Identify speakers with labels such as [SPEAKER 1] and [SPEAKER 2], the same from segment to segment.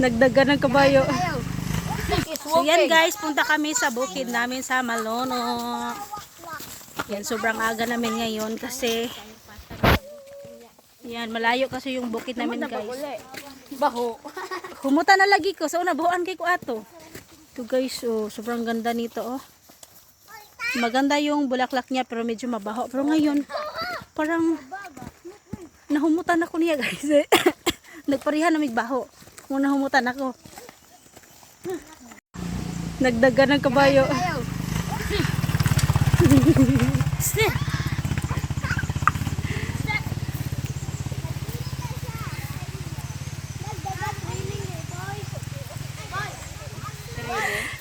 [SPEAKER 1] Nagdagan ng kabayo. So yan guys, punta kami sa bukid namin sa Malono. Yan, sobrang aga namin ngayon kasi yan, malayo kasi yung bukid namin guys.
[SPEAKER 2] Baho.
[SPEAKER 1] Humuta na lagi ko. So nabuhan kay ko ato. Ito guys, oh, sobrang ganda nito oh. Maganda yung bulaklak niya pero medyo mabaho. Pero ngayon, parang nahumutan ako niya guys. Nagparihan na may baho. Kung nahumutan ako. Nagdagan ng kabayo.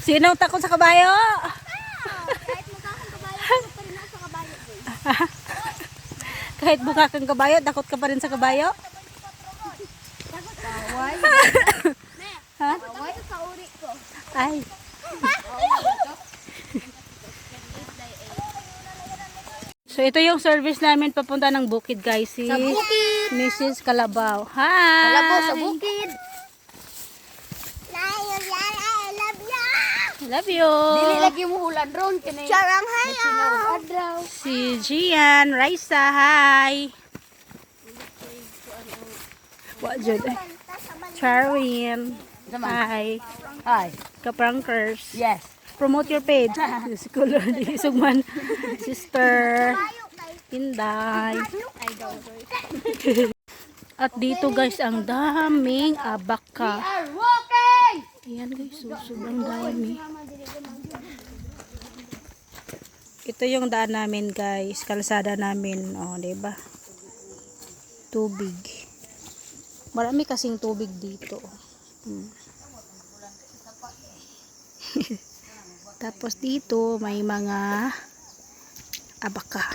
[SPEAKER 1] Sino takot sa kabayo? Kahit mukha kang kabayo, takot ka pa rin sa kabayo? Ha? Ay. So ito yung service namin papunta ng bukid guys. Si Mrs. Kalabaw. Hi!
[SPEAKER 2] Kalabaw sa bukid.
[SPEAKER 1] Love you.
[SPEAKER 2] Dili lagi mo ulan ron. Charang hayo.
[SPEAKER 1] Si Gian, Raisa, hi. What jud? Charwin. Hi.
[SPEAKER 2] Hi.
[SPEAKER 1] Kaprankers.
[SPEAKER 2] Yes.
[SPEAKER 1] Promote your page. Si Kulor di Sugman. Sister Inday. At dito guys, ang daming abaka.
[SPEAKER 2] Are walking.
[SPEAKER 1] Ayan guys, so, sobrang dami. Ito yung daan namin guys, kalsada namin, oh, 'di ba? Tubig. Marami kasing tubig dito. Tapos dito may mga abaka.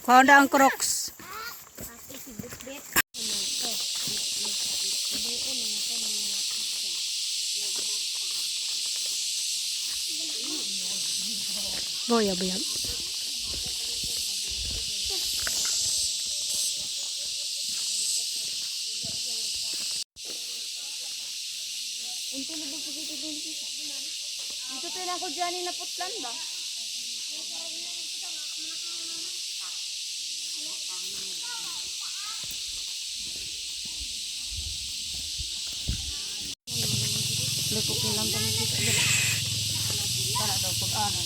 [SPEAKER 1] Kuha na ang Crocs. Boya, boya.
[SPEAKER 2] Dito tayo na ako dyan na putlan ba? Lutukin lang kami dito. Para daw pag-anan.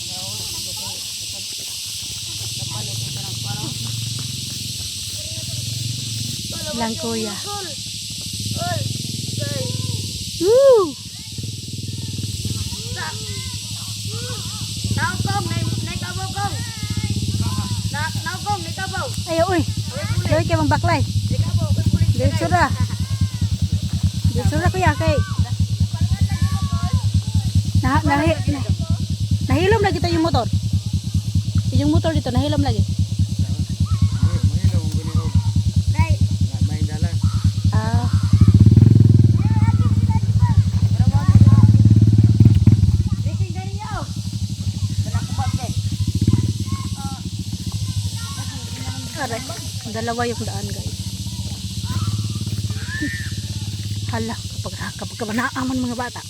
[SPEAKER 1] Lang kuya. Woo! Ayo, uy. Dali kayo mong baklay. Ditsura. Ditsura kuya kay. Nahilom lagi tayo yung motor. Yung motor dito, nahilom lagi. Ah. Aray, dalawa yung daan guys. Hala, kapag naaman mga bata.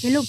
[SPEAKER 1] Hilom.